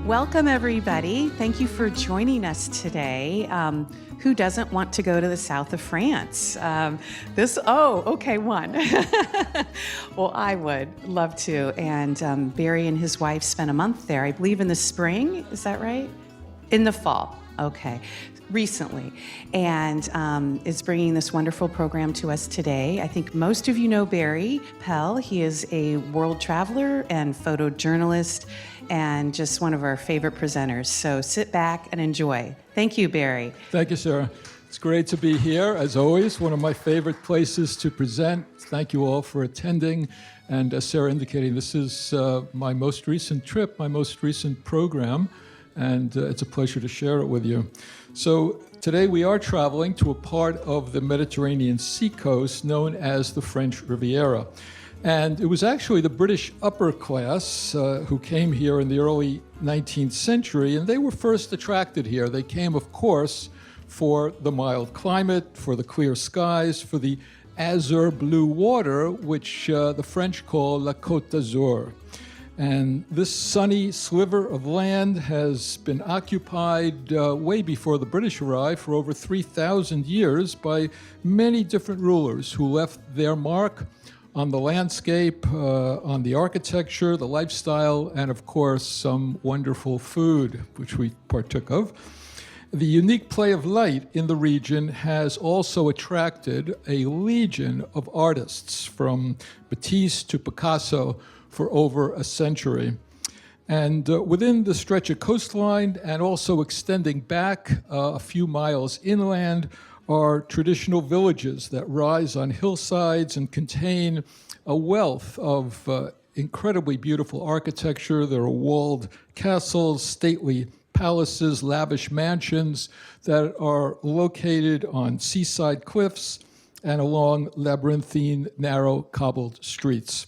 Welcome, everybody. Thank you for joining us today. Who doesn't want to go to the south of France? One. Well, I would love to. And Barry and his wife spent a month there, I believe in the spring. Is that right? In the fall. Okay. Recently, and is bringing this wonderful program to us today. I think most of you know Barry Pell. He is a world traveler and photojournalist and just one of our favorite presenters. So sit back and enjoy. Thank you, Barry. Thank you, Sarah. It's great to be here, as always, one of my favorite places to present. Thank you all for attending. And as Sarah indicated, this is my most recent trip, my most recent program, and it's a pleasure to share it with you. So today we are traveling to a part of the Mediterranean seacoast known as the French Riviera. And it was actually the British upper class who came here in the early 19th century, and they were first attracted here. They came, of course, for the mild climate, for the clear skies, for the azure blue water, which the French call la Côte d'Azur. And this sunny sliver of land has been occupied way before the British arrived for over 3,000 years by many different rulers who left their mark on the landscape, on the architecture, the lifestyle, and of course, some wonderful food, which we partook of. The unique play of light in the region has also attracted a legion of artists, from Matisse to Picasso, for over a century. And within the stretch of coastline and also extending back a few miles inland are traditional villages that rise on hillsides and contain a wealth of incredibly beautiful architecture. There are walled castles, stately palaces, lavish mansions that are located on seaside cliffs and along labyrinthine, narrow, cobbled streets.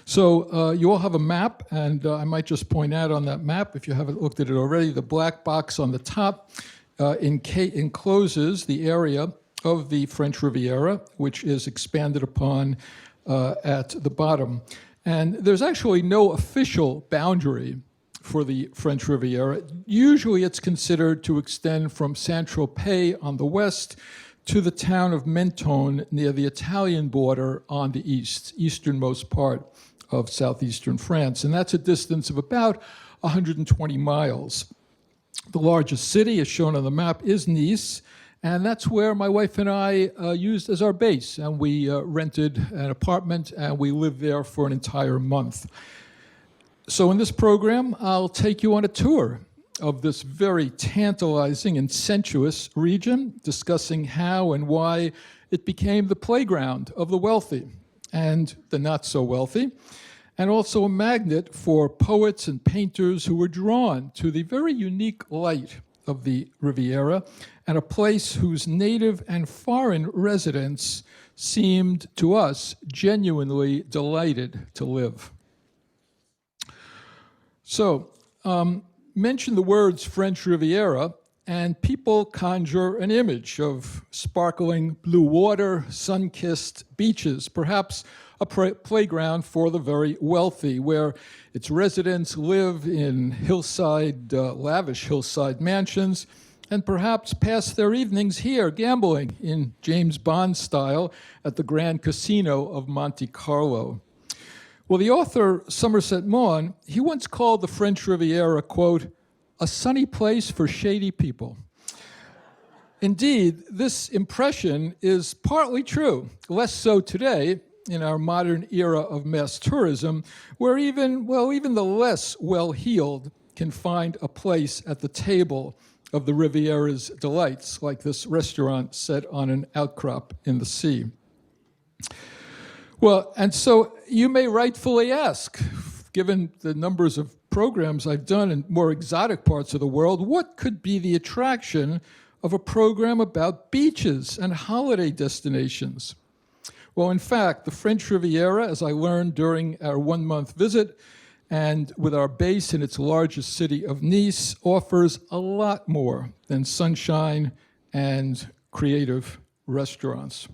So you all have a map, and I might just point out on that map, if you haven't looked at it already, the black box on the top encloses the area of the French Riviera, which is expanded upon at the bottom. And there's actually no official boundary for the French Riviera. Usually it's considered to extend from Saint-Tropez on the west to the town of Mentone near the Italian border on the easternmost part of southeastern France. And that's a distance of about 120 miles. The largest city, as shown on the map, is Nice, and that's where my wife and I used as our base. And we rented an apartment, and we lived there for an entire month. So in this program, I'll take you on a tour of this very tantalizing and sensuous region, discussing how and why it became the playground of the wealthy and the not so wealthy, and also a magnet for poets and painters who were drawn to the very unique light of the Riviera, and a place whose native and foreign residents seemed to us genuinely delighted to live. So, mention the words French Riviera, and people conjure an image of sparkling blue water, sun-kissed beaches, perhaps a playground for the very wealthy, where its residents live in lavish hillside mansions, and perhaps pass their evenings here gambling in James Bond style at the Grand Casino of Monte Carlo. Well, the author Somerset Maugham, he once called the French Riviera, quote, a sunny place for shady people. Indeed, this impression is partly true, less so today in our modern era of mass tourism, where even the less well-heeled can find a place at the table of the Riviera's delights, like this restaurant set on an outcrop in the sea. Well, and so you may rightfully ask, given the numbers of programs I've done in more exotic parts of the world, what could be the attraction of a program about beaches and holiday destinations? Well, in fact, the French Riviera, as I learned during our one-month visit, and with our base in its largest city of Nice, offers a lot more than sunshine and creative restaurants.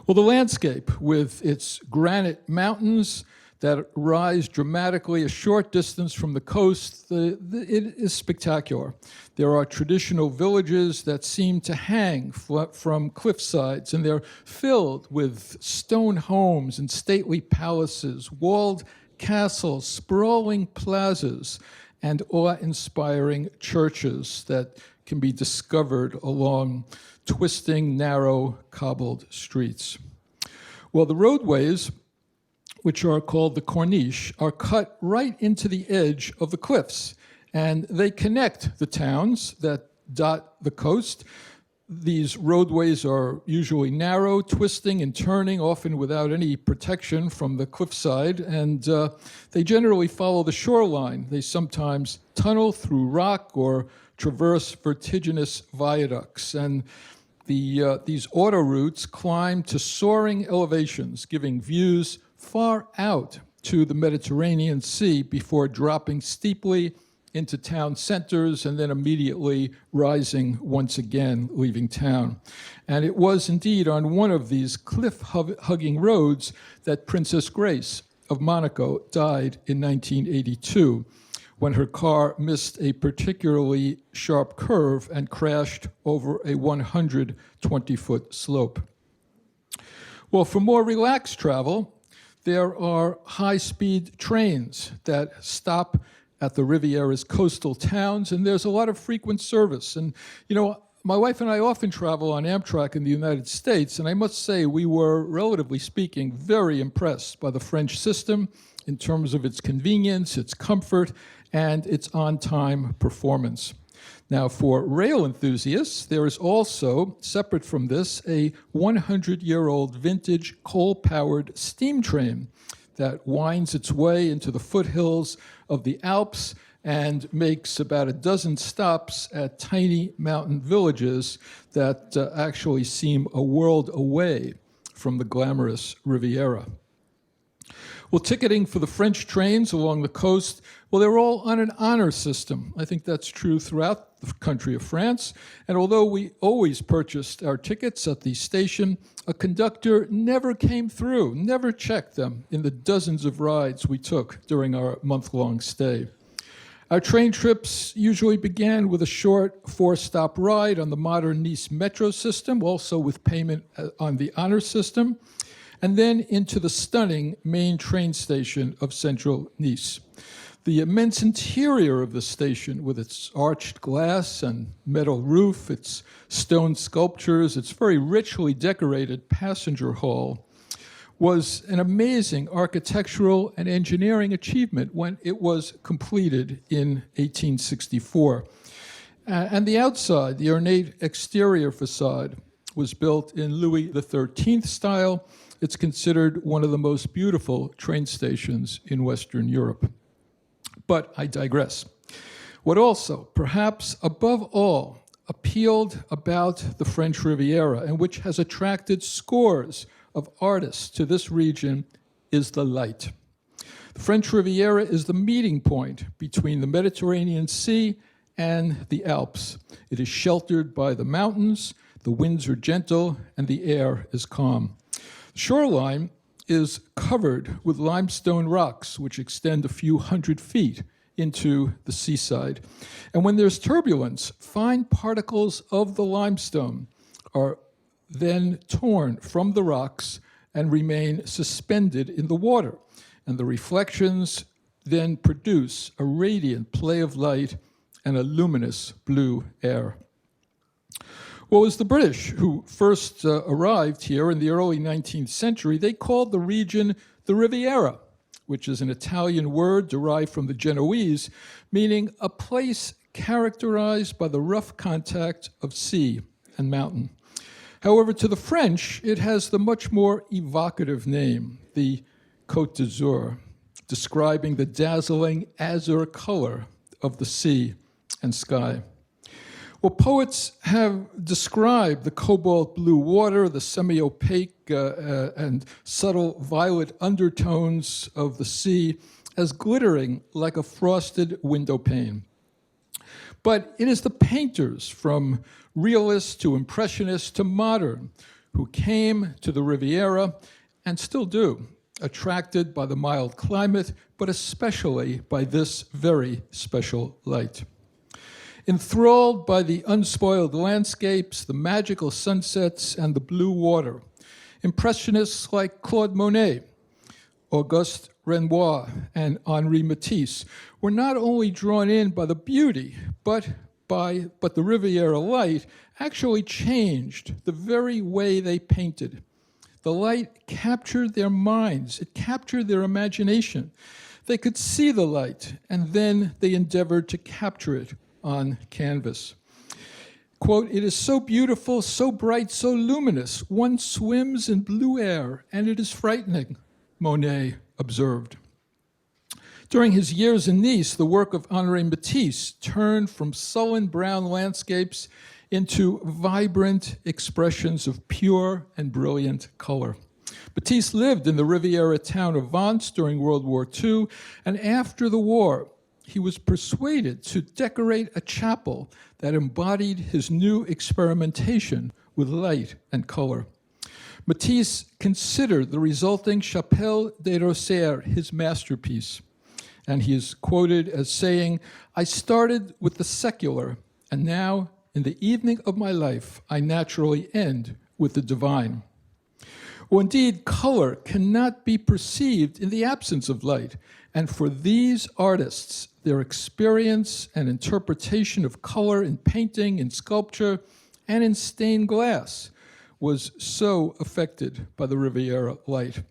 Well, the landscape, with its granite mountains that rise dramatically a short distance from the coast. It is spectacular. There are traditional villages that seem to hang from cliff sides, and they're filled with stone homes and stately palaces, walled castles, sprawling plazas, and awe-inspiring churches that can be discovered along twisting, narrow, cobbled streets. Well, the roadways, which are called the corniche, are cut right into the edge of the cliffs, and they connect the towns that dot the coast. These roadways are usually narrow, twisting and turning, often without any protection from the cliffside, and they generally follow the shoreline. They sometimes tunnel through rock or traverse vertiginous viaducts, and these autoroutes climb to soaring elevations, giving views far out to the Mediterranean Sea before dropping steeply into town centers and then immediately rising once again, leaving town. And it was indeed on one of these cliff-hugging roads that Princess Grace of Monaco died in 1982, when her car missed a particularly sharp curve and crashed over a 120-foot slope. Well, for more relaxed travel, there are high-speed trains that stop at the Riviera's coastal towns, and there's a lot of frequent service. And, you know, my wife and I often travel on Amtrak in the United States, and I must say we were, relatively speaking, very impressed by the French system in terms of its convenience, its comfort, and its on-time performance. Now, for rail enthusiasts, there is also, separate from this, a 100-year-old vintage coal-powered steam train that winds its way into the foothills of the Alps and makes about a dozen stops at tiny mountain villages that actually seem a world away from the glamorous Riviera. Well, ticketing for the French trains along the coast, well, they're all on an honor system. I think that's true throughout the country of France. And although we always purchased our tickets at the station, a conductor never came through, never checked them in the dozens of rides we took during our month-long stay. Our train trips usually began with a short 4-stop ride on the modern Nice metro system, also with payment on the honor system, and then into the stunning main train station of central Nice. The immense interior of the station, with its arched glass and metal roof, its stone sculptures, its very richly decorated passenger hall, was an amazing architectural and engineering achievement when it was completed in 1864. And the outside, the ornate exterior facade, was built in Louis XIII style. It's considered one of the most beautiful train stations in Western Europe. But I digress. What also, perhaps above all, appealed about the French Riviera, and which has attracted scores of artists to this region, is the light. The French Riviera is the meeting point between the Mediterranean Sea and the Alps. It is sheltered by the mountains, the winds are gentle, and the air is calm. The shoreline is covered with limestone rocks, which extend a few hundred feet into the seaside. And when there's turbulence, fine particles of the limestone are then torn from the rocks and remain suspended in the water. And the reflections then produce a radiant play of light and a luminous blue air. Well, it was the British who first arrived here in the early 19th century. They called the region the Riviera, which is an Italian word derived from the Genoese, meaning a place characterized by the rough contact of sea and mountain. However, to the French, it has the much more evocative name, the Côte d'Azur, describing the dazzling azure color of the sea and sky. Well, poets have described the cobalt blue water, the semi-opaque and subtle violet undertones of the sea as glittering like a frosted window pane. But it is the painters, from realists to impressionists to modern, who came to the Riviera, and still do, attracted by the mild climate, but especially by this very special light. Enthralled by the unspoiled landscapes, the magical sunsets, and the blue water, Impressionists like Claude Monet, Auguste Renoir, and Henri Matisse were not only drawn in by the beauty, but the Riviera light actually changed the very way they painted. The light captured their minds. It captured their imagination. They could see the light, and then they endeavored to capture it on canvas. Quote, "It is so beautiful, so bright, so luminous. One swims in blue air, and it is frightening," Monet observed. During his years in Nice, the work of Henri Matisse turned from sullen brown landscapes into vibrant expressions of pure and brilliant color. Matisse lived in the Riviera town of Vence during World War II, and after the war, he was persuaded to decorate a chapel that embodied his new experimentation with light and color. Matisse considered the resulting Chapelle des Rosiers his masterpiece, and he is quoted as saying, "I started with the secular, and now, in the evening of my life, I naturally end with the divine." Well, indeed, color cannot be perceived in the absence of light, and for these artists, their experience and interpretation of color in painting, in sculpture, and in stained glass was so affected by the Riviera light.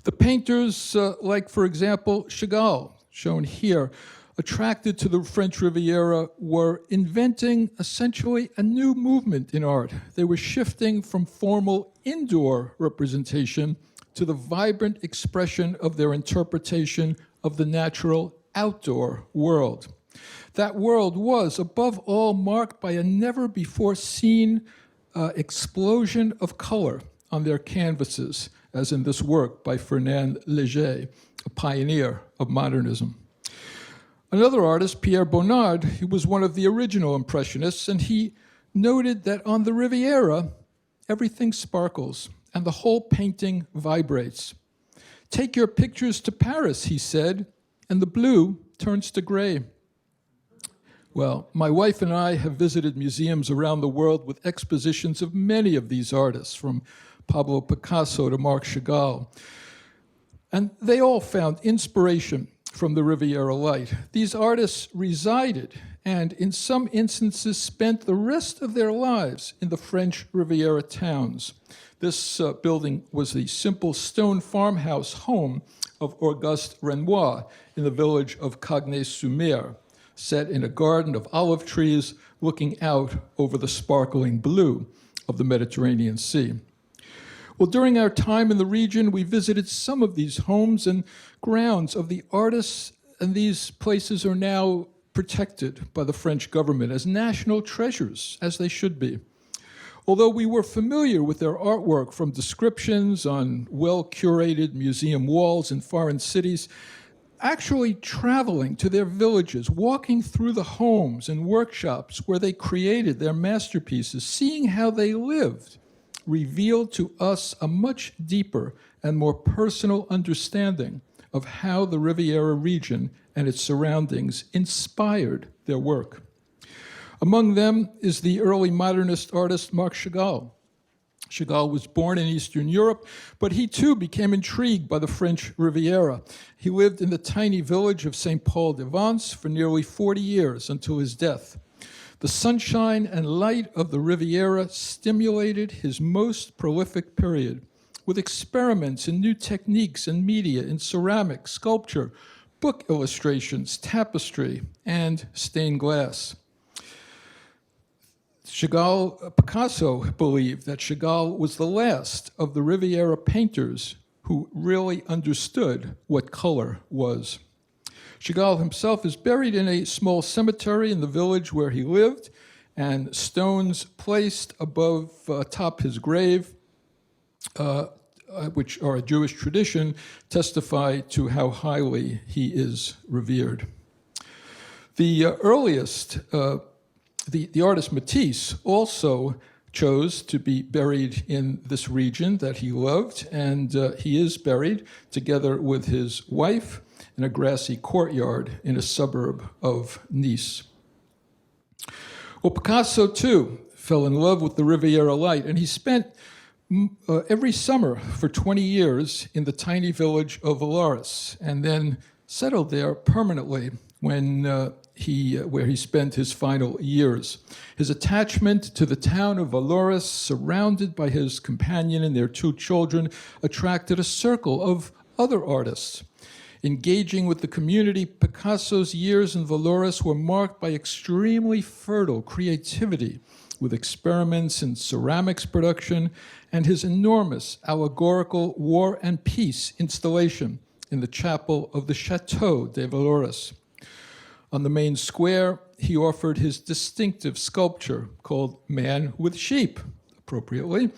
The painters, like, for example, Chagall, shown here, attracted to the French Riviera, were inventing essentially a new movement in art. They were shifting from formal indoor representation to the vibrant expression of their interpretation of the natural outdoor world. That world was, above all, marked by a never-before-seen explosion of color on their canvases, as in this work by Fernand Léger, a pioneer of modernism. Another artist, Pierre Bonnard, he was one of the original Impressionists, and he noted that on the Riviera, everything sparkles and the whole painting vibrates. "Take your pictures to Paris," he said, "and the blue turns to gray." Well, my wife and I have visited museums around the world with expositions of many of these artists, from Pablo Picasso to Marc Chagall, and they all found inspiration from the Riviera light. These artists resided and, in some instances, spent the rest of their lives in the French Riviera towns. This building was the simple stone farmhouse home of Auguste Renoir in the village of Cagnes-sur-Mer, set in a garden of olive trees looking out over the sparkling blue of the Mediterranean Sea. Well, during our time in the region, we visited some of these homes and grounds of the artists, and these places are now protected by the French government as national treasures, as they should be. Although we were familiar with their artwork from descriptions on well-curated museum walls in foreign cities, actually traveling to their villages, walking through the homes and workshops where they created their masterpieces, seeing how they lived, revealed to us a much deeper and more personal understanding of how the Riviera region and its surroundings inspired their work. Among them is the early modernist artist Marc Chagall. Chagall was born in Eastern Europe, but he too became intrigued by the French Riviera. He lived in the tiny village of Saint-Paul-de-Vence for nearly 40 years until his death. The sunshine and light of the Riviera stimulated his most prolific period, with experiments in new techniques and media in ceramic, sculpture, book illustrations, tapestry, and stained glass. Picasso believed that Chagall was the last of the Riviera painters who really understood what color was. Chagall himself is buried in a small cemetery in the village where he lived, and stones placed atop his grave, which are a Jewish tradition, testify to how highly he is revered. The artist Matisse also chose to be buried in this region that he loved, and he is buried together with his wife in a grassy courtyard in a suburb of Nice. Well, Picasso, too, fell in love with the Riviera light, and he spent every summer for 20 years in the tiny village of Vallauris, and then settled there permanently where he spent his final years. His attachment to the town of Vallauris, surrounded by his companion and their 2 children, attracted a circle of other artists. Engaging with the community, Picasso's years in Vallauris were marked by extremely fertile creativity, with experiments in ceramics production and his enormous allegorical War and Peace installation in the chapel of the Chateau de Vallauris. On the main square, he offered his distinctive sculpture called Man with Sheep, appropriately,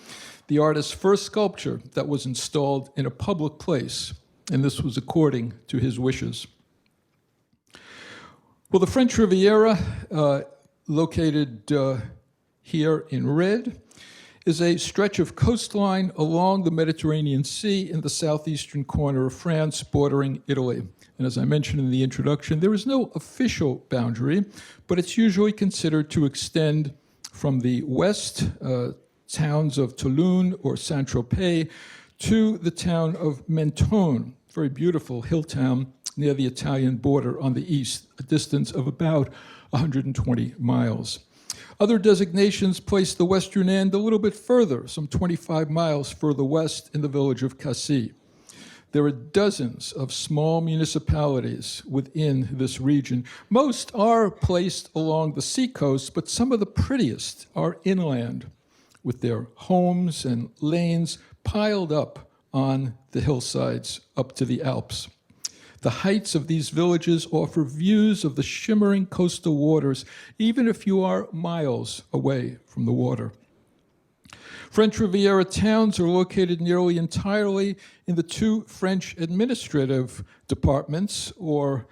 the artist's first sculpture that was installed in a public place, and this was according to his wishes. Well, the French Riviera, located here in red, is a stretch of coastline along the Mediterranean Sea in the southeastern corner of France, bordering Italy. And as I mentioned in the introduction, there is no official boundary, but it's usually considered to extend from the west, towns of Toulon or Saint-Tropez, to the town of Mentone, very beautiful hill town near the Italian border on the east, a distance of about 120 miles. Other designations place the western end a little bit further, some 25 miles further west in the village of Cassis. There are dozens of small municipalities within this region. Most are placed along the seacoast, but some of the prettiest are inland, with their homes and lanes piled up on the hillsides up to the Alps. The heights of these villages offer views of the shimmering coastal waters, even if you are miles away from the water. French Riviera towns are located nearly entirely in the 2 French administrative departments, or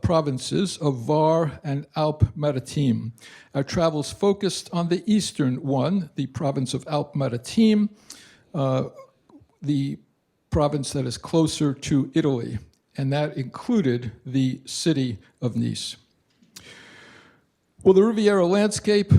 provinces, of Var and Alpes-Maritimes. Our travels focused on the eastern one, the province of Alpes-Maritimes, the province that is closer to Italy, and that included the city of Nice. Well, the Riviera landscape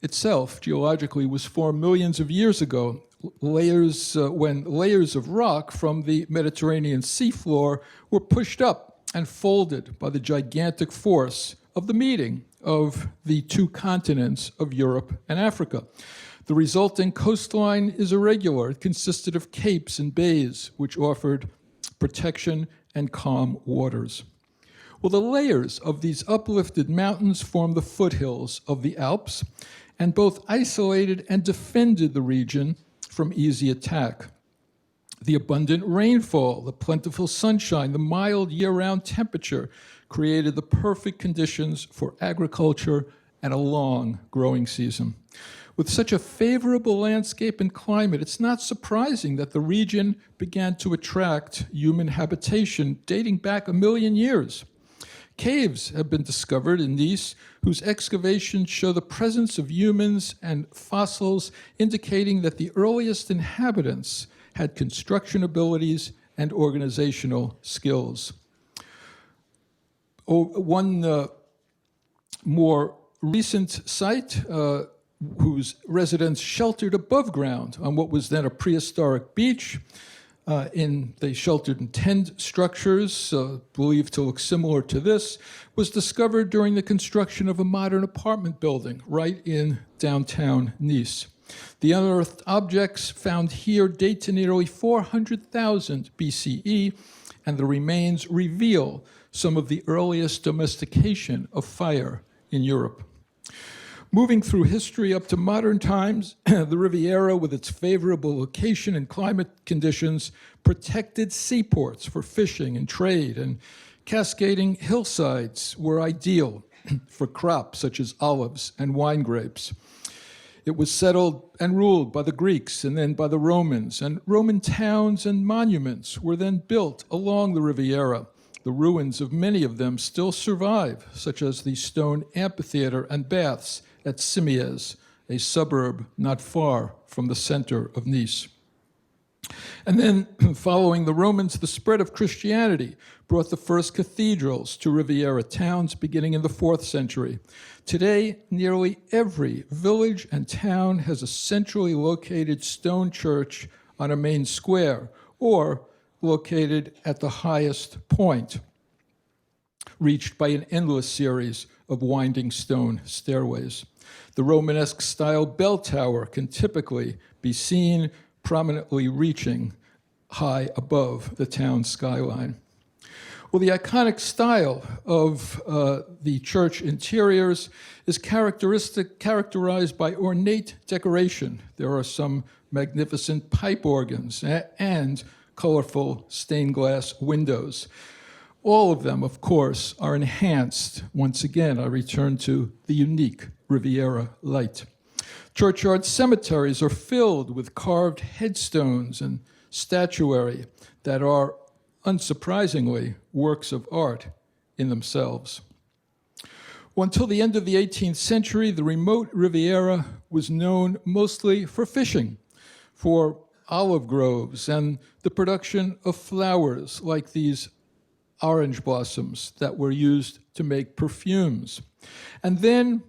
itself, geologically, was formed millions of years ago, when layers of rock from the Mediterranean seafloor were pushed up and folded by the gigantic force of the meeting of the 2 continents of Europe and Africa. The resulting coastline is irregular. It consisted of capes and bays, which offered protection and calm waters. Well, the layers of these uplifted mountains form the foothills of the Alps, and both isolated and defended the region from easy attack. The abundant rainfall, the plentiful sunshine, the mild year-round temperature created the perfect conditions for agriculture and a long growing season. With such a favorable landscape and climate, it's not surprising that the region began to attract human habitation dating back 1 million years. Caves have been discovered in Nice, whose excavations show the presence of humans and fossils, indicating that the earliest inhabitants had construction abilities and organizational skills. One more recent site, whose residents sheltered above ground on what was then a prehistoric beach. They sheltered in tent structures, believed to look similar to this, was discovered during the construction of a modern apartment building right in downtown Nice. The unearthed objects found here date to nearly 400,000 BCE, and the remains reveal some of the earliest domestication of fire in Europe. Moving through history up to modern times, the Riviera, with its favorable location and climate conditions, protected seaports for fishing and trade, and cascading hillsides were ideal for crops such as olives and wine grapes. It was settled and ruled by the Greeks and then by the Romans, and Roman towns and monuments were then built along the Riviera. The ruins of many of them still survive, such as the stone amphitheater and baths at Simiez a suburb not far from the center of Nice. And then, following the Romans, the spread of Christianity brought the first cathedrals to Riviera towns beginning in the 4th century. Today, nearly every village and town has a centrally located stone church on a main square or located at the highest point, reached by an endless series of winding stone stairways. The Romanesque style bell tower can typically be seen prominently reaching high above the town skyline. Well, the iconic style of the church interiors is characterized by ornate decoration. There are some magnificent pipe organs and colorful stained glass windows. All of them, of course, are enhanced. Once again, I return to the unique Riviera light. Churchyard cemeteries are filled with carved headstones and statuary that are, unsurprisingly, works of art in themselves. Well, until the end of the 18th century, the remote Riviera was known mostly for fishing, for olive groves, and the production of flowers like these orange blossoms that were used to make perfumes. And then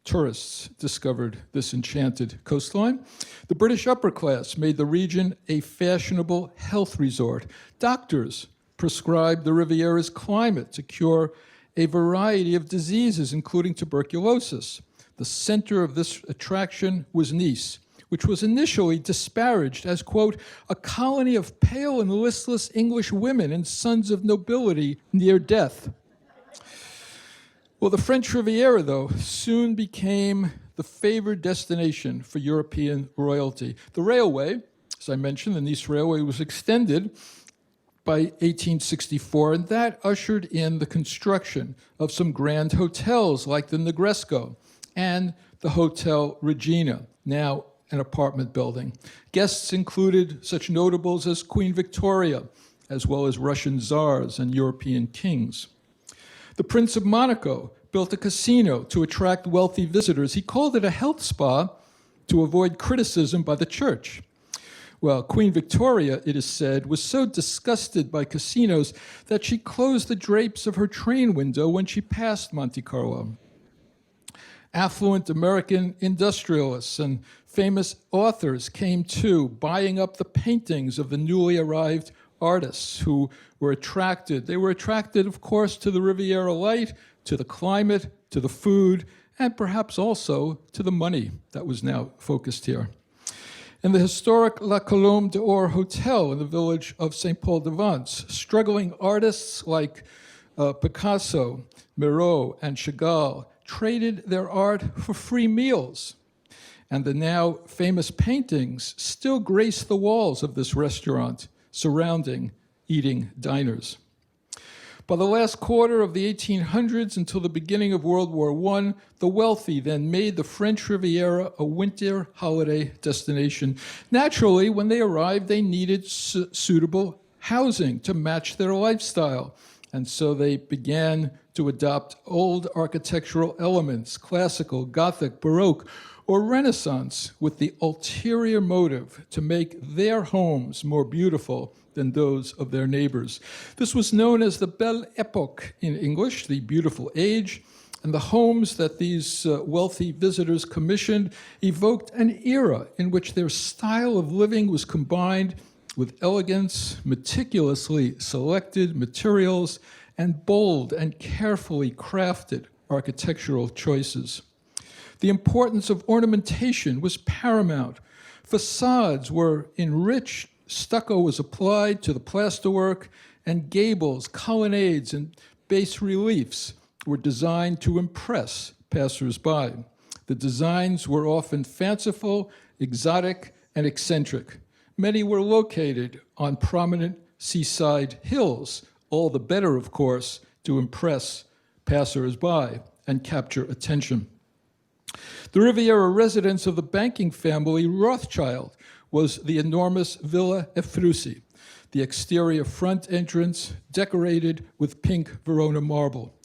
tourists discovered this enchanted coastline. The British upper class made the region a fashionable health resort. Doctors prescribed the Riviera's climate to cure a variety of diseases, including tuberculosis. The center of this attraction was Nice, which was initially disparaged as, quote, a colony of pale and listless English women and sons of nobility near death. Well, the French Riviera, though, soon became the favored destination for European royalty. The railway, as I mentioned, the Nice Railway, was extended by 1864, and that ushered in the construction of some grand hotels like the Negresco and the Hotel Regina, now an apartment building. Guests included such notables as Queen Victoria, as well as Russian czars and European kings. The Prince of Monaco built a casino to attract wealthy visitors. He called it a health spa to avoid criticism by the church. Well, Queen Victoria, it is said, was so disgusted by casinos that she closed the drapes of her train window when she passed Monte Carlo. Affluent American industrialists and famous authors came too, buying up the paintings of the newly arrived artists who were attracted. They were attracted, of course, to the Riviera light, to the climate, to the food, and perhaps also to the money that was now focused here. In the historic La Colombe d'Or Hotel in the village of St. Paul-de-Vence, struggling artists like Picasso, Miro, and Chagall traded their art for free meals. And the now famous paintings still grace the walls of this restaurant surrounding eating diners. By the last quarter of the 1800s until the beginning of World War I, the wealthy then made the French Riviera a winter holiday destination. Naturally, when they arrived, they needed suitable housing to match their lifestyle. And so they began to adopt old architectural elements, classical, Gothic, Baroque, or Renaissance, with the ulterior motive to make their homes more beautiful than those of their neighbors. This was known as the Belle Époque in English, the beautiful age, and the homes that these wealthy visitors commissioned evoked an era in which their style of living was combined with elegance, meticulously selected materials, and bold and carefully crafted architectural choices. The importance of ornamentation was paramount. Facades were enriched, stucco was applied to the plasterwork, and gables, colonnades, and bas reliefs were designed to impress passers-by. The designs were often fanciful, exotic, and eccentric. Many were located on prominent seaside hills, all the better, of course, to impress passers-by and capture attention. The Riviera residence of the banking family Rothschild was the enormous Villa Efrussi, the exterior front entrance decorated with pink Verona marble.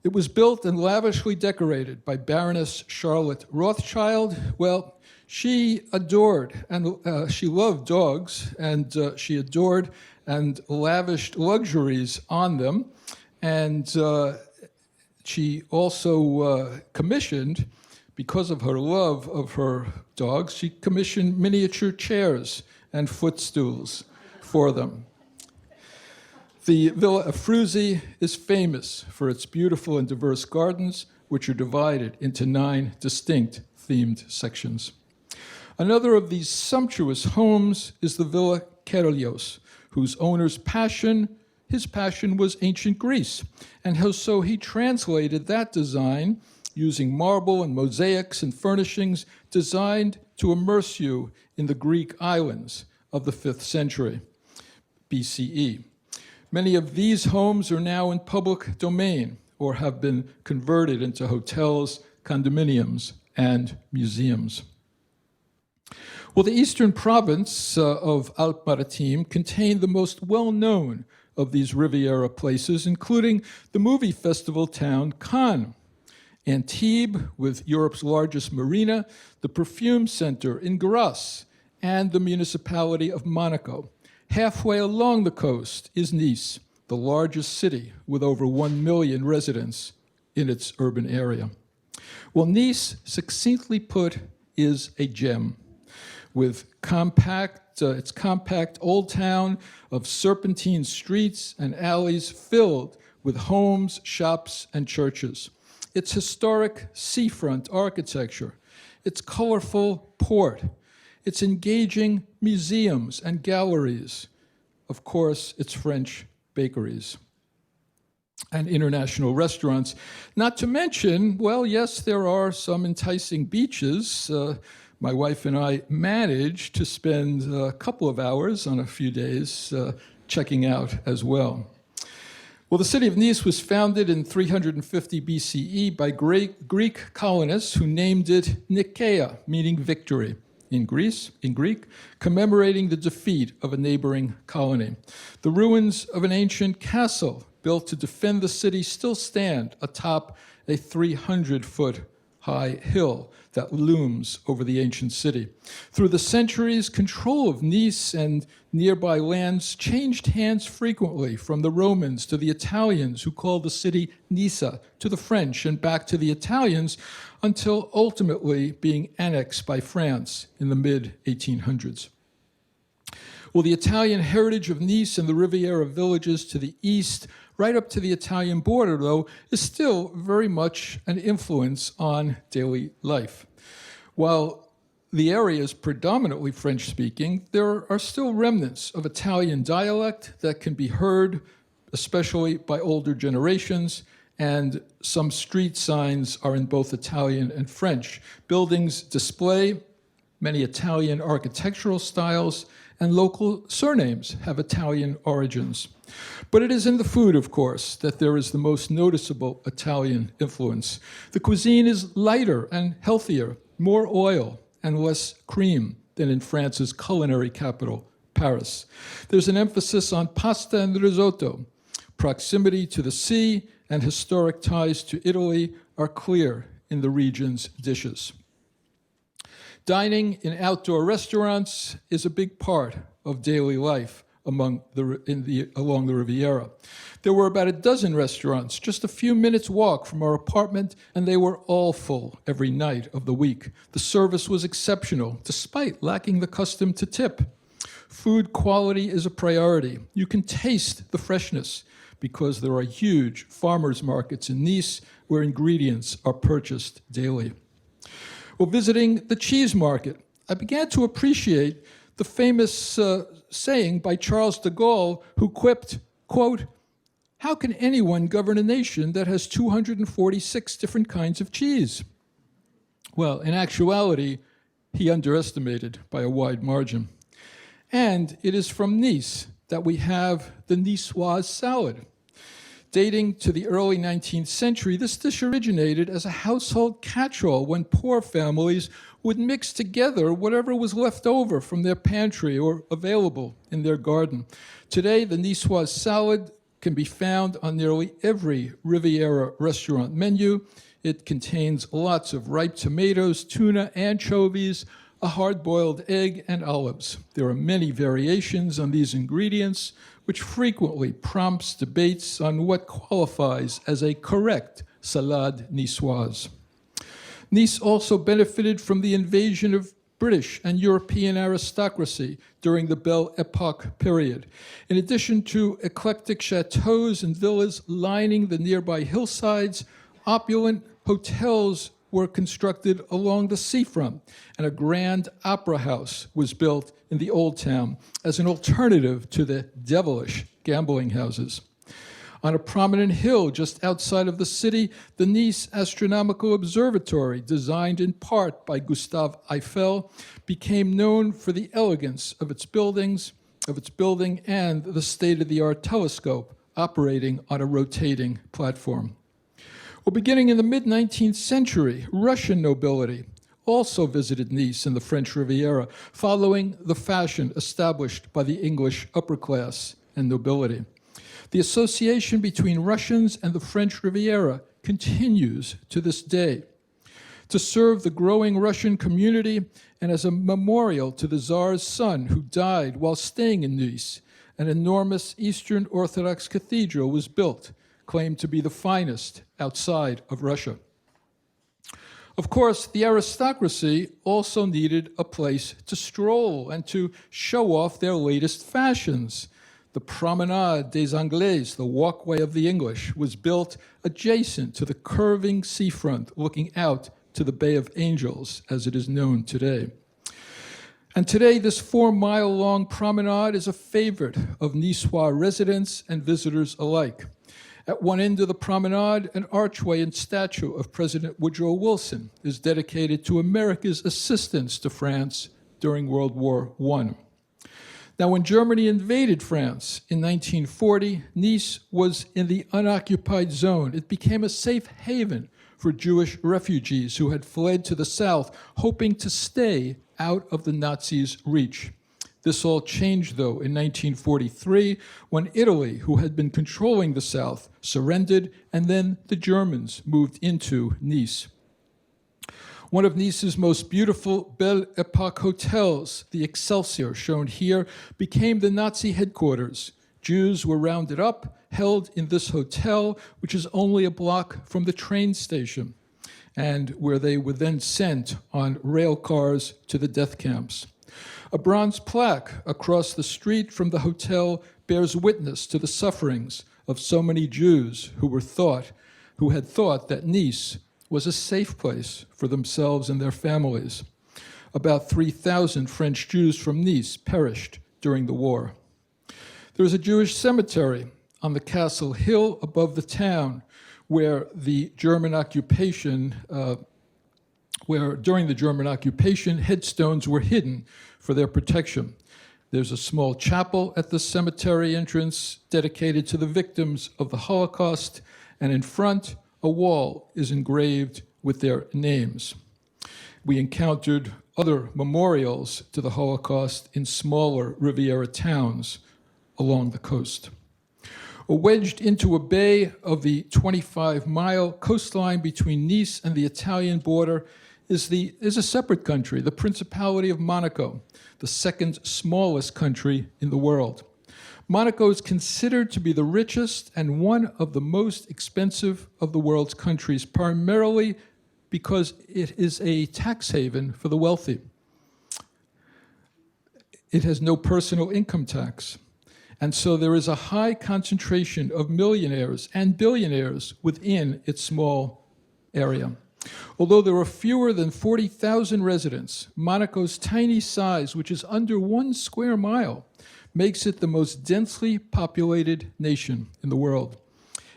It was built and lavishly decorated by Baroness Charlotte Rothschild. Well, she adored and she loved dogs, and she adored and lavished luxuries on them. And she also commissioned, because of her love of her dogs, she commissioned miniature chairs and footstools for them. The Villa Abruzzi is famous for its beautiful and diverse gardens, which are divided into 9 distinct themed sections. Another of these sumptuous homes is the Villa Kerlios, whose owner's passion, his passion was ancient Greece, and so he translated that design using marble and mosaics and furnishings designed to immerse you in the Greek islands of the 5th century BCE. Many of these homes are now in public domain or have been converted into hotels, condominiums, and museums. Well, the eastern province of Alpes-Maritimes contained the most well-known of these Riviera places, including the movie festival town Cannes, Antibes, with Europe's largest marina, the perfume center in Grasse, and the municipality of Monaco. Halfway along the coast is Nice, the largest city with over 1 million residents in its urban area. Well, Nice, succinctly put, is a gem with its compact old town of serpentine streets and alleys filled with homes, shops, and churches. Its historic seafront architecture, its colorful port, its engaging museums and galleries, of course, its French bakeries and international restaurants. Not to mention, well, yes, there are some enticing beaches. My wife and I managed to spend a couple of hours on a few days checking out as well. Well, the city of Nice was founded in 350 BCE by Greek colonists who named it Nicaea, meaning victory in Greek, commemorating the defeat of a neighboring colony. The ruins of an ancient castle built to defend the city still stand atop a 300-foot high hill that looms over the ancient city. Through the centuries, control of Nice and nearby lands changed hands frequently, from the Romans to the Italians, who called the city Nisa, to the French and back to the Italians, until ultimately being annexed by France in the mid-1800s. Well, the Italian heritage of Nice and the Riviera villages to the east, right up to the Italian border, though, is still very much an influence on daily life. While the area is predominantly French-speaking, there are still remnants of Italian dialect that can be heard, especially by older generations, and some street signs are in both Italian and French. Buildings display many Italian architectural styles, and local surnames have Italian origins. But it is in the food, of course, that there is the most noticeable Italian influence. The cuisine is lighter and healthier, more oil and less cream than in France's culinary capital, Paris. There's an emphasis on pasta and risotto. Proximity to the sea and historic ties to Italy are clear in the region's dishes. Dining in outdoor restaurants is a big part of daily life along the Riviera. There were about a dozen restaurants, just a few minutes' walk from our apartment, and they were all full every night of the week. The service was exceptional, despite lacking the custom to tip. Food quality is a priority. You can taste the freshness because there are huge farmers markets in Nice where ingredients are purchased daily. Well, visiting the cheese market, I began to appreciate the famous saying by Charles de Gaulle, who quipped, quote, "How can anyone govern a nation that has 246 different kinds of cheese?" Well, in actuality, he underestimated by a wide margin. And it is from Nice that we have the Niçoise salad. Dating to the early 19th century, this dish originated as a household catch-all when poor families would mix together whatever was left over from their pantry or available in their garden. Today, the Niçoise salad can be found on nearly every Riviera restaurant menu. It contains lots of ripe tomatoes, tuna, anchovies, a hard-boiled egg, and olives. There are many variations on these ingredients, which frequently prompts debates on what qualifies as a correct salade niçoise. Nice also benefited from the invasion of British and European aristocracy during the Belle Epoque period. In addition to eclectic chateaux and villas lining the nearby hillsides, opulent hotels were constructed along the seafront, and a grand opera house was built in the Old Town as an alternative to the devilish gambling houses. On a prominent hill just outside of the city, the Nice Astronomical Observatory, designed in part by Gustave Eiffel, became known for the elegance of its building and the state-of-the-art telescope operating on a rotating platform. Well, beginning in the mid-19th century, Russian nobility also visited Nice in the French Riviera, following the fashion established by the English upper class and nobility. The association between Russians and the French Riviera continues to this day. To serve the growing Russian community and as a memorial to the Tsar's son who died while staying in Nice, an enormous Eastern Orthodox cathedral was built, claimed to be the finest outside of Russia. Of course, the aristocracy also needed a place to stroll and to show off their latest fashions. The Promenade des Anglais, the walkway of the English, was built adjacent to the curving seafront looking out to the Bay of Angels, as it is known today. And today, this 4-mile-long promenade is a favorite of Niçois residents and visitors alike. At one end of the promenade, an archway and statue of President Woodrow Wilson is dedicated to America's assistance to France during World War I. Now, when Germany invaded France in 1940, Nice was in the unoccupied zone. It became a safe haven for Jewish refugees who had fled to the south, hoping to stay out of the Nazis' reach. This all changed, though, in 1943, when Italy, who had been controlling the south, surrendered, and then the Germans moved into Nice. One of Nice's most beautiful Belle Epoque hotels, the Excelsior, shown here, became the Nazi headquarters. Jews were rounded up, held in this hotel, which is only a block from the train station, and where they were then sent on rail cars to the death camps. A bronze plaque across the street from the hotel bears witness to the sufferings of so many Jews who had thought that Nice was a safe place for themselves and their families. About 3,000 French Jews from Nice perished during the war. There is a Jewish cemetery on the Castle Hill above the town where during the German occupation, headstones were hidden for their protection. There's a small chapel at the cemetery entrance dedicated to the victims of the Holocaust, and in front, a wall is engraved with their names. We encountered other memorials to the Holocaust in smaller Riviera towns along the coast. Wedged into a bay of the 25-mile coastline between Nice and the Italian border is a separate country, the Principality of Monaco, the second smallest country in the world. Monaco is considered to be the richest and one of the most expensive of the world's countries, primarily because it is a tax haven for the wealthy. It has no personal income tax. And so there is a high concentration of millionaires and billionaires within its small area. Although there are fewer than 40,000 residents, Monaco's tiny size, which is under 1 square mile, makes it the most densely populated nation in the world.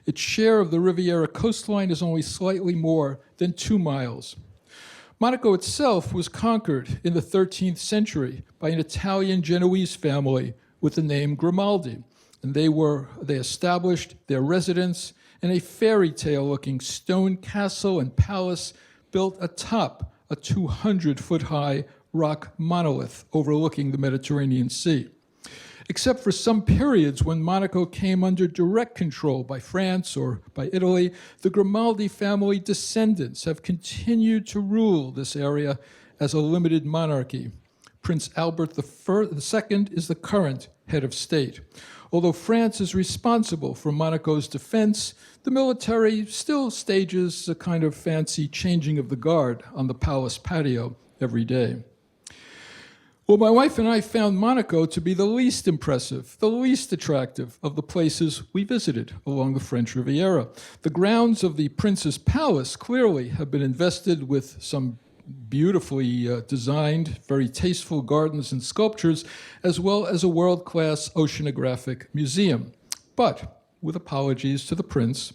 Its share of the Riviera coastline is only slightly more than 2 miles. Monaco itself was conquered in the 13th century by an Italian-Genoese family with the name Grimaldi, and they established their residence in a fairy tale-looking stone castle and palace built atop a 200-foot-high rock monolith overlooking the Mediterranean Sea. Except for some periods when Monaco came under direct control by France or by Italy, the Grimaldi family descendants have continued to rule this area as a limited monarchy. Prince Albert II is the current head of state. Although France is responsible for Monaco's defense, the military still stages a kind of fancy changing of the guard on the palace patio every day. Well, my wife and I found Monaco to be the least impressive, the least attractive of the places we visited along the French Riviera. The grounds of the Prince's Palace clearly have been invested with some beautifully designed, very tasteful gardens and sculptures, as well as a world-class oceanographic museum. But, with apologies to the Prince,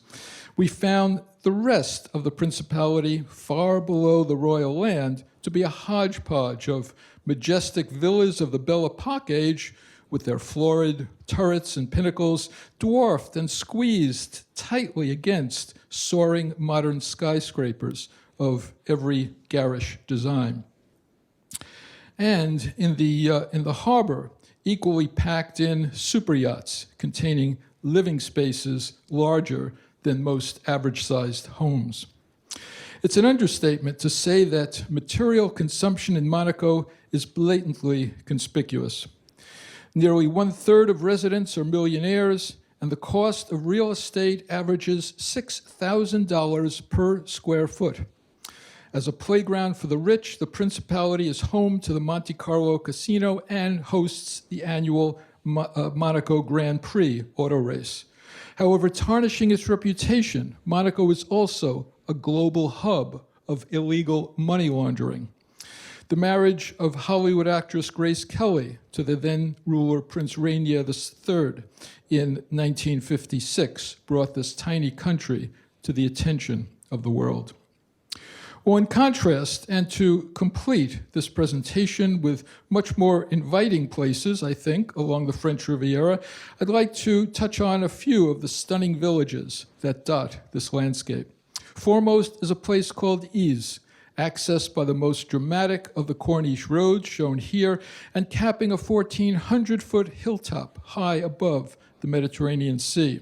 we found the rest of the Principality far below the royal land to be a hodgepodge of majestic villas of the Belle Epoque age with their florid turrets and pinnacles dwarfed and squeezed tightly against soaring modern skyscrapers of every garish design. And in the harbor, equally packed in super yachts containing living spaces larger than most average-sized homes. It's an understatement to say that material consumption in Monaco is blatantly conspicuous. Nearly 1/3 of residents are millionaires, and the cost of real estate averages $6,000 per square foot. As a playground for the rich, the Principality is home to the Monte Carlo Casino and hosts the annual Monaco Grand Prix auto race. However, tarnishing its reputation, Monaco is also a global hub of illegal money laundering. The marriage of Hollywood actress Grace Kelly to the then ruler Prince Rainier III in 1956 brought this tiny country to the attention of the world. Well, in contrast, and to complete this presentation with much more inviting places, I think, along the French Riviera, I'd like to touch on a few of the stunning villages that dot this landscape. Foremost is a place called Ise, accessed by the most dramatic of the Corniche roads, shown here, and capping a 1,400-foot hilltop high above the Mediterranean Sea.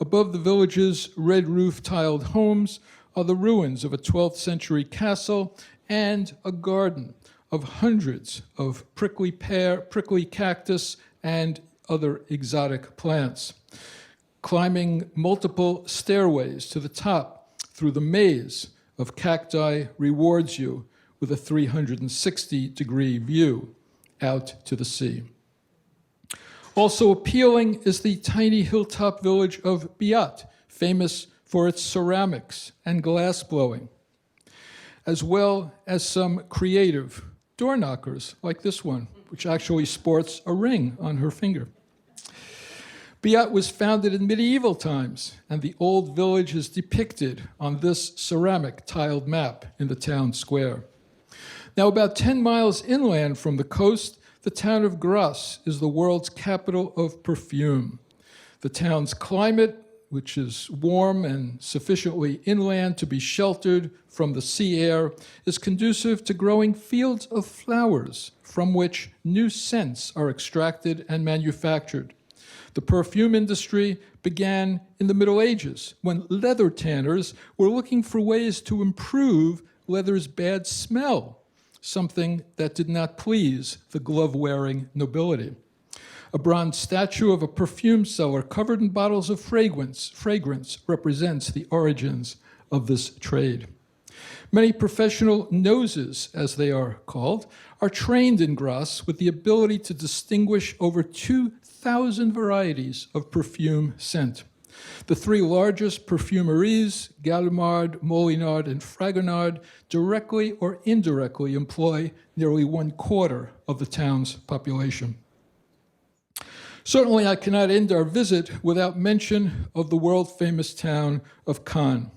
Above the village's red-roof tiled homes are the ruins of a 12th century castle and a garden of hundreds of prickly cactus, and other exotic plants. Climbing multiple stairways to the top through the maze of cacti rewards you with a 360-degree view out to the sea. Also appealing is the tiny hilltop village of Biot, famous for its ceramics and glass blowing, as well as some creative door knockers like this one, which actually sports a ring on her finger. Biot was founded in medieval times, and the old village is depicted on this ceramic tiled map in the town square. Now, about 10 miles inland from the coast, the town of Grasse is the world's capital of perfume. The town's climate, which is warm and sufficiently inland to be sheltered from the sea air, is conducive to growing fields of flowers from which new scents are extracted and manufactured. The perfume industry began in the Middle Ages, when leather tanners were looking for ways to improve leather's bad smell, something that did not please the glove-wearing nobility. A bronze statue of a perfume seller covered in bottles of fragrance represents the origins of this trade. Many professional noses, as they are called, are trained in Grasse with the ability to distinguish over 2,000 varieties of perfume scent. The three largest perfumeries, Gallimard, Molinard, and Fragonard, directly or indirectly employ nearly 1/4 of the town's population. Certainly, I cannot end our visit without mention of the world-famous town of Cannes.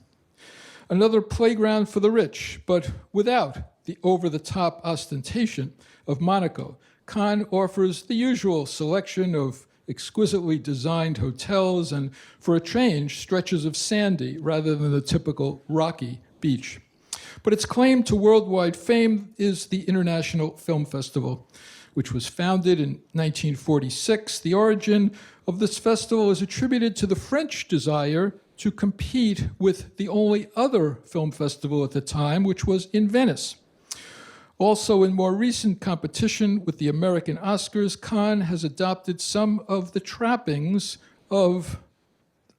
Another playground for the rich, but without the over-the-top ostentation of Monaco. Cannes offers the usual selection of exquisitely designed hotels and, for a change, stretches of sandy rather than the typical rocky beach. But its claim to worldwide fame is the International Film Festival, which was founded in 1946. The origin of this festival is attributed to the French desire to compete with the only other film festival at the time, which was in Venice. Also, in more recent competition with the American Oscars, Cannes has adopted some of the trappings of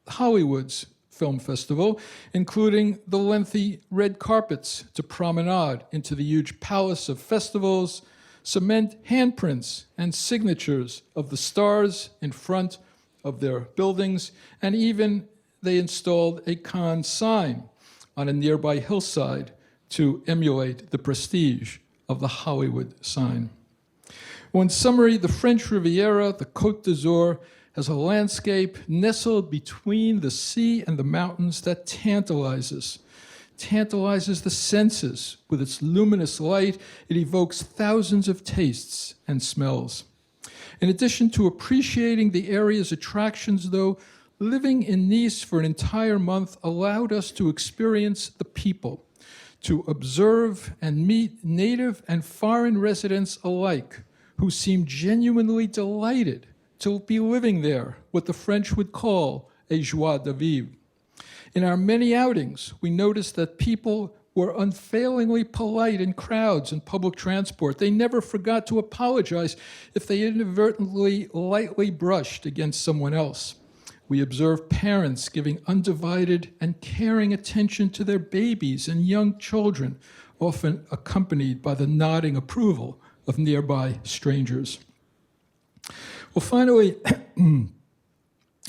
Hollywood's film festival, including the lengthy red carpets to promenade into the huge palace of festivals, cement handprints and signatures of the stars in front of their buildings, and even they installed a Cannes sign on a nearby hillside to emulate the prestige of the Hollywood sign. Well, in summary, the French Riviera, the Côte d'Azur, has a landscape nestled between the sea and the mountains that tantalizes the senses. With its luminous light, it evokes thousands of tastes and smells. In addition to appreciating the area's attractions, though, living in Nice for an entire month allowed us to experience the people, to observe and meet native and foreign residents alike, who seemed genuinely delighted to be living there, what the French would call a joie de vivre. In our many outings, we noticed that people were unfailingly polite in crowds and public transport. They never forgot to apologize if they inadvertently lightly brushed against someone else. We observed parents giving undivided and caring attention to their babies and young children, often accompanied by the nodding approval of nearby strangers. Well, finally,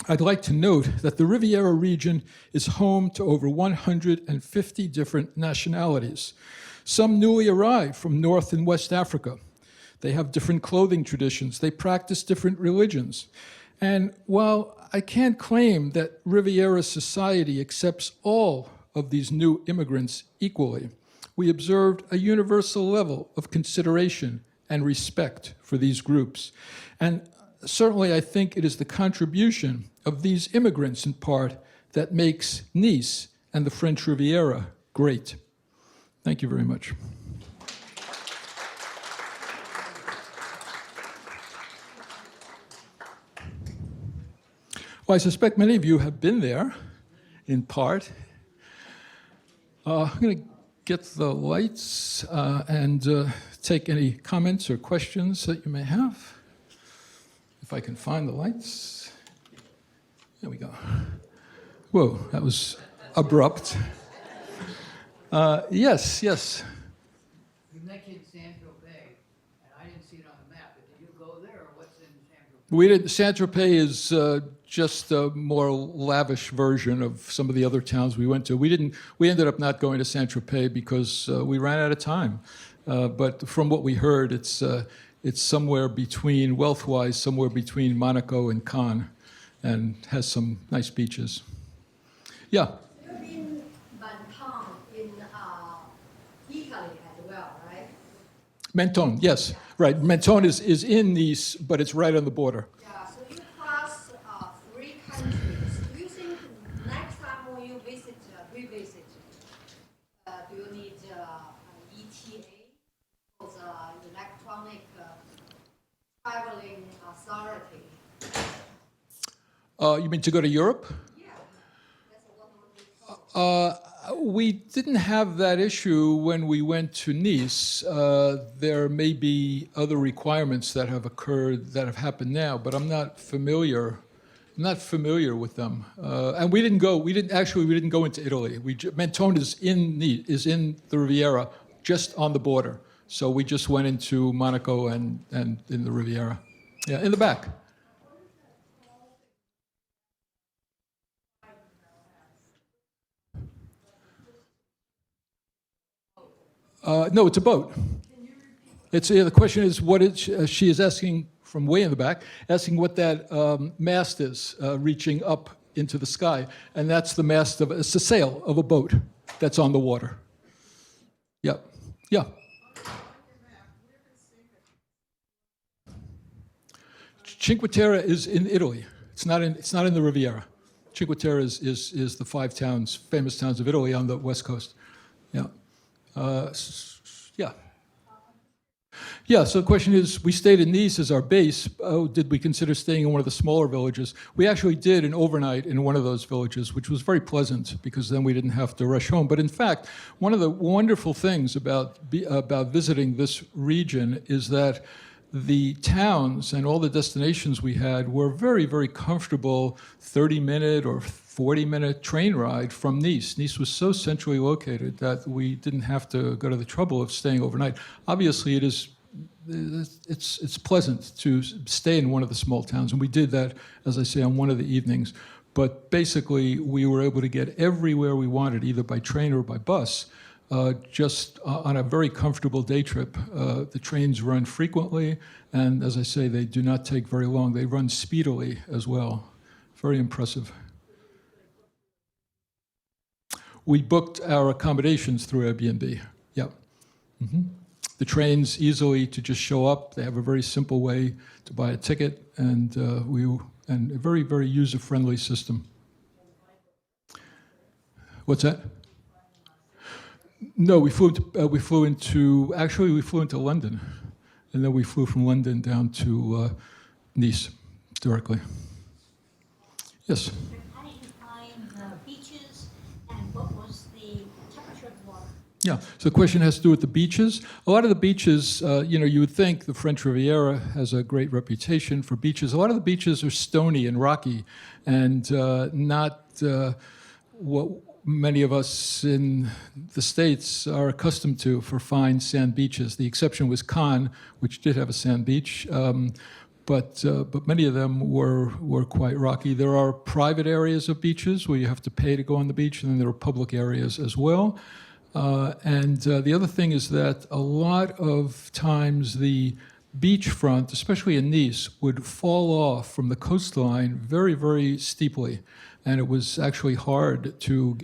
I'd like to note that the Riviera region is home to over 150 different nationalities, some newly arrived from North and West Africa. They have different clothing traditions. They practice different religions. And while I can't claim that Riviera society accepts all of these new immigrants equally, we observed a universal level of consideration and respect for these groups. And certainly, I think it is the contribution of these immigrants, in part, that makes Nice and the French Riviera great. Thank you very much. Well, I suspect many of you have been there, in part. I'm going to get the lights and take any comments or questions that you may have. If I can find the lights. There we go. Whoa, that was abrupt. Yes. You mentioned Saint-Tropez, and I didn't see it on the map, but did you go there, or what's in Saint-Tropez? We didn't. Saint-Tropez is just a more lavish version of some of the other towns we went to. We ended up not going to Saint-Tropez because we ran out of time. But from what we heard, it's somewhere between, wealth-wise, somewhere between Monaco and Cannes, and has some nice beaches. Yeah? You've been Menton in Italy as well, right? Menton, yes. Right. Menton is in Nice, but it's right on the border. Yeah, so you cross 3 countries. Do you think next time when you revisit, do you need ETA or the electronic traveling authority? You mean to go to Europe? Yeah, that's what We didn't have that issue when we went to Nice. There may be other requirements that have occurred that have happened now, but I'm not familiar with them. And we didn't go into Italy. Mentone is in the Riviera, just on the border. So we just went into Monaco and in the Riviera. Yeah, in the back. No, it's a boat. The question is she is asking from way in the back, asking what that mast is reaching up into the sky, and that's the mast it's the sail of a boat that's on the water. Yeah. Cinque Terre is in Italy. It's not in the Riviera. Cinque Terre is the 5 famous towns of Italy on the west coast. Yeah. Yeah, so the question is, we stayed in Nice as our base. Oh, did we consider staying in one of the smaller villages? We actually did an overnight in one of those villages, which was very pleasant because then we didn't have to rush home. But in fact, one of the wonderful things about visiting this region is that the towns and all the destinations we had were very, very comfortable 30-minute or 40-minute train ride from Nice. Nice was so centrally located that we didn't have to go to the trouble of staying overnight. Obviously, it's pleasant to stay in one of the small towns, and we did that, as I say, on one of the evenings. But basically, we were able to get everywhere we wanted, either by train or by bus, just on a very comfortable day trip. The trains run frequently, and as I say, they do not take very long. They run speedily as well. Very impressive. We booked our accommodations through Airbnb. Yeah. Mm-hmm. The trains easily to just show up. They have a very simple way to buy a ticket, and a very, very user-friendly system. What's that? No, we flew into London, and then we flew from London down to Nice directly. Yes. How did you find the beaches, and what was the temperature of the water? Yeah, so the question has to do with the beaches. A lot of the beaches, you would think the French Riviera has a great reputation for beaches. A lot of the beaches are stony and rocky and not what many of us in the States are accustomed to for fine sand beaches. The exception was Cannes, which did have a sand beach, but many of them were quite rocky. There are private areas of beaches where you have to pay to go on the beach, and then there are public areas as well. The other thing is that a lot of times the beachfront, especially in Nice, would fall off from the coastline very, very steeply. And it was actually hard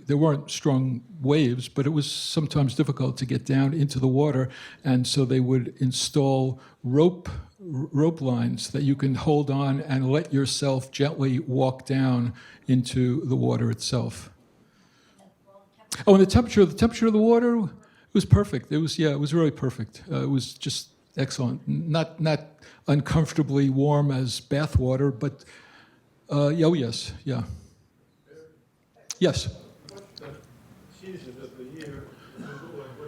there weren't strong waves, but it was sometimes difficult to get down into the water. And so they would install rope lines that you can hold on and let yourself gently walk down into the water itself. Oh, and the temperature of the water, it was perfect. It was really perfect. It was just excellent. Not uncomfortably warm as bath water, but yes, yeah. Yes. What's the season of the year? What's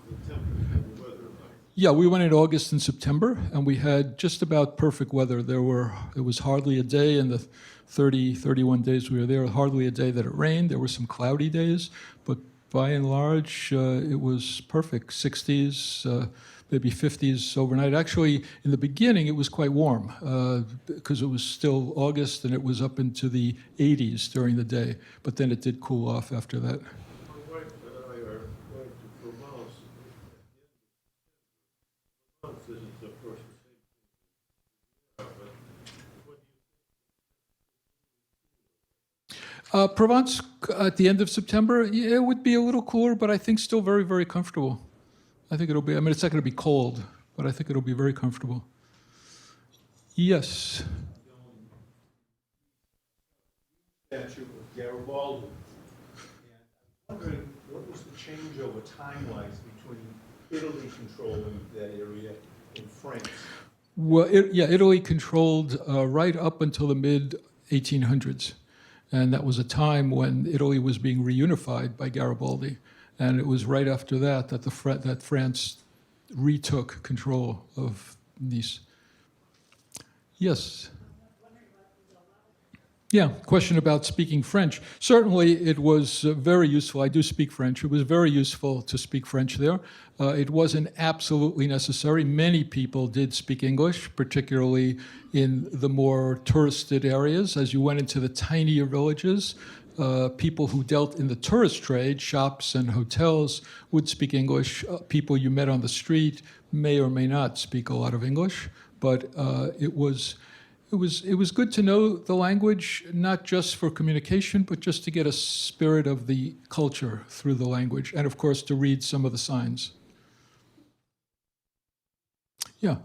the temperature of the weather like? Yeah, we went in August and September, and we had just about perfect weather. It was hardly a day in the 31 days we were there, hardly a day that it rained. There were some cloudy days, but by and large, it was perfect. 60s, maybe 50s overnight. Actually, in the beginning, it was quite warm because it was still August and it was up into the 80s during the day. But then it did cool off after that. My wife and I are going to Provence. Provence isn't, of course, the same thing. But what do you think? Provence at the end of September, it would be a little cooler, but I think still very, very comfortable. I think it'll be, it's not going to be cold, but I think it'll be very comfortable. Yes. Statue of Garibaldi. And I'm wondering, what was the changeover time-wise between Italy controlling that area and France? Well, Italy controlled right up until the mid-1800s. And that was a time when Italy was being reunified by Garibaldi. And it was right after that that France retook control of Nice. Yes? Yeah, question about speaking French. Certainly it was very useful. I do speak French. It was very useful to speak French there. It wasn't absolutely necessary. Many people did speak English, particularly in the more touristed areas. As you went into the tinier villages, people who dealt in the tourist trade, shops and hotels, would speak English. People you met on the street may or may not speak a lot of English, but it was good to know the language, not just for communication, but just to get a spirit of the culture through the language, and of course to read some of the signs. Yeah.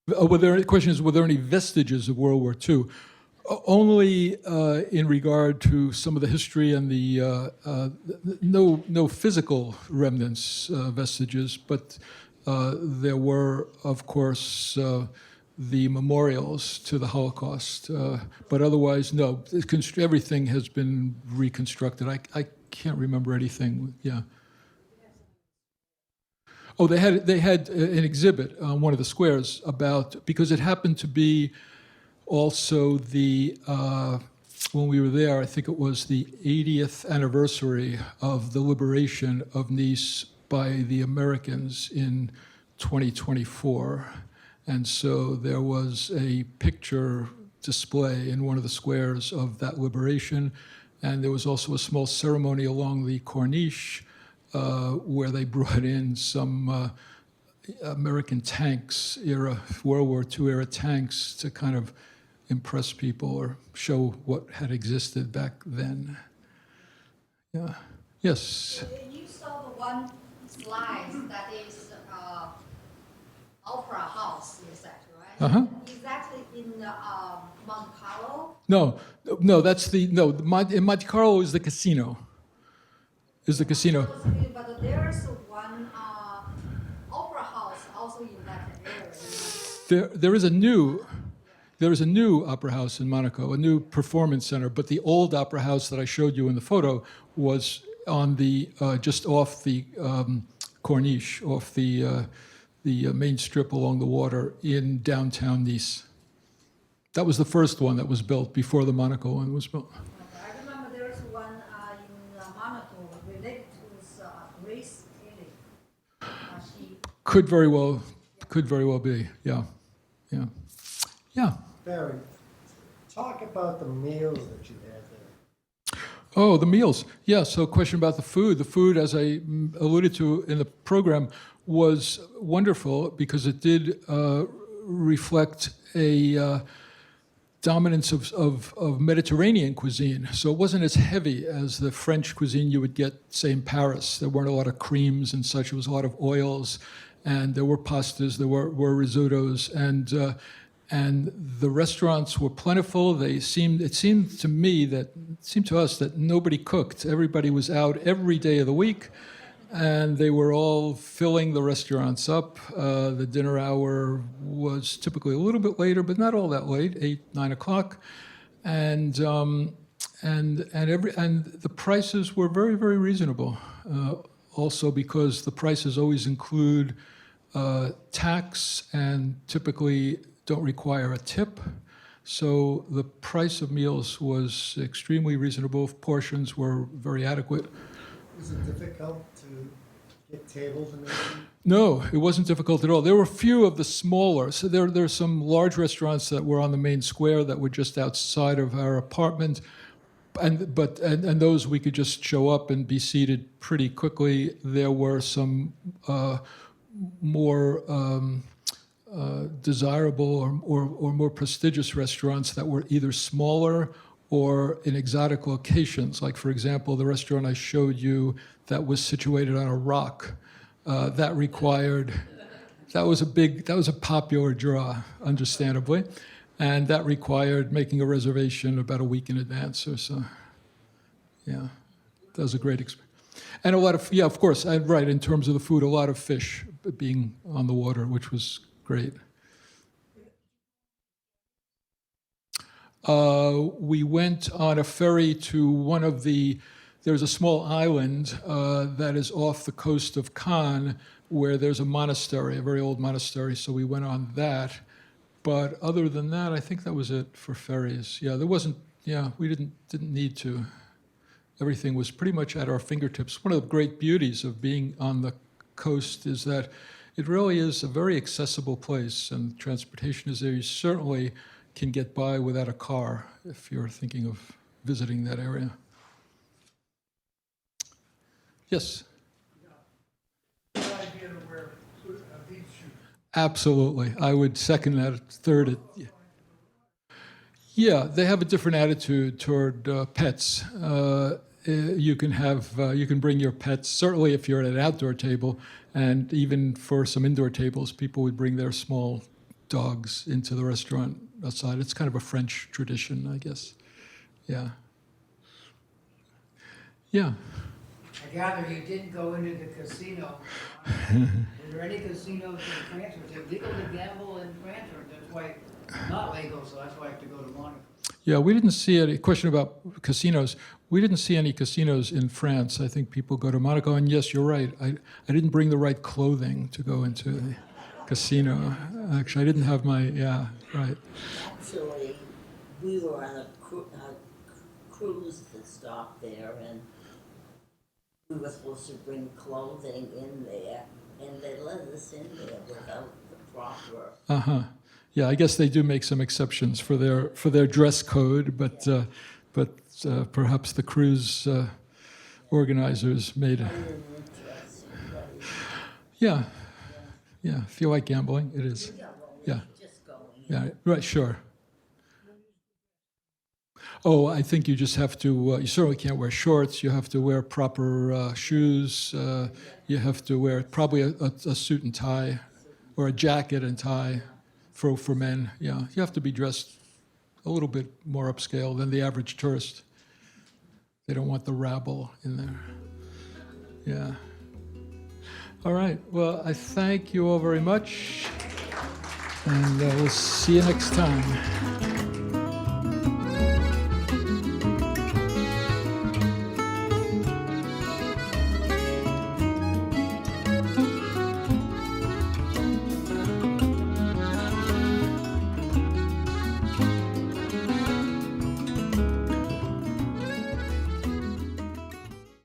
The question is, were there any vestiges of World War II? Only in regard to some of the history and no physical remnants, vestiges, but there were, of course, the memorials to the Holocaust. But otherwise, no. Everything has been reconstructed. I can't remember anything. Yeah. Oh, they had an exhibit on one of the squares because it happened to be also when we were there, I think it was the 80th anniversary of the liberation of Nice by the Americans in 2024. And so there was a picture display in one of the squares of that liberation. And there was also a small ceremony along the Corniche where they brought in some American tanks, World War II era tanks, to kind of impress people or show what had existed back then. Yeah. Yes. You saw the one slide that is Opera House, is that right? Uh-huh. Is that in Monte Carlo? No, in Monte Carlo is the casino. Is the casino. But there's one opera house also in that area. There is a new opera house in Monaco, a new performance center, but the old opera house that I showed you in the photo was on the just off the Corniche, off the main strip along the water in downtown Nice. That was the first one that was built before the Monaco one was built. I remember there's one in Monaco related to Grace Kelly. Could very well be. Yeah. Barry, talk about the meals that you had there. Oh, the meals. Yeah, so a question about the food. The food, as I alluded to in the program, was wonderful because it did reflect a dominance of Mediterranean cuisine. So it wasn't as heavy as the French cuisine you would get, say, in Paris. There weren't a lot of creams and such. It was a lot of oils, and there were pastas, there were risottos, and the restaurants were plentiful. It seemed to us that nobody cooked. Everybody was out every day of the week, and they were all filling the restaurants up. The dinner hour was typically a little bit later, but not all that late, 8, 9 o'clock, and the prices were very, very reasonable. Also, because the prices always include tax and typically don't require a tip. So the price of meals was extremely reasonable. Portions were very adequate. Was it difficult to get tables and everything? No, it wasn't difficult at all. There were a few of the smaller. So there's some large restaurants that were on the main square that were just outside of our apartment. And those we could just show up and be seated pretty quickly. There were some more desirable or more prestigious restaurants that were either smaller or in exotic locations. Like, for example, the restaurant I showed you that was situated on a rock. That was a popular draw, understandably. And that required making a reservation about a week in advance or so. Yeah, that was a great experience. And a lot of, yeah, of course, right, in terms of the food, a lot of fish being on the water, which was great. We went on a ferry to there's a small island that is off the coast of Cannes where there's a monastery, a very old monastery, so we went on that. But other than that, I think that was it for ferries. Yeah, we didn't need to. Everything was pretty much at our fingertips. One of the great beauties of being on the coast is that it really is a very accessible place, and transportation is there. You certainly can get by without a car if you're thinking of visiting that area. Yes? Good idea to wear beach shoes. Absolutely. I would second that. Third it. Yeah, they have a different attitude toward pets. You can bring your pets, certainly if you're at an outdoor table, and even for some indoor tables, people would bring their small dogs into the restaurant outside. It's kind of a French tradition, I guess. Yeah. Yeah. I gather you didn't go into the casino. Were there any casinos in France? Was it legal to gamble in France, or that's why not legal, so that's why I have to go to Monaco? Yeah, we didn't see any question about casinos. We didn't see any casinos in France. I think people go to Monaco, and yes, you're right. I didn't bring the right clothing to go into the casino. Actually, I didn't have my, yeah, right. Actually, we were on a cruise that stopped there, and we were supposed to bring clothing in there, and they let us in there without the proper. Uh-huh. Yeah, I guess they do make some exceptions for their dress code, but perhaps the cruise organizers made a... Yeah, yeah. If you like gambling, it is. Yeah, yeah. Right. Sure. Oh, I think you just have to. You certainly can't wear shorts. You have to wear proper shoes. You have to wear probably a suit and tie, or a jacket and tie. For men, yeah. You have to be dressed a little bit more upscale than the average tourist. They don't want the rabble in there. Yeah. All right. Well, I thank you all very much. And we'll see you next time.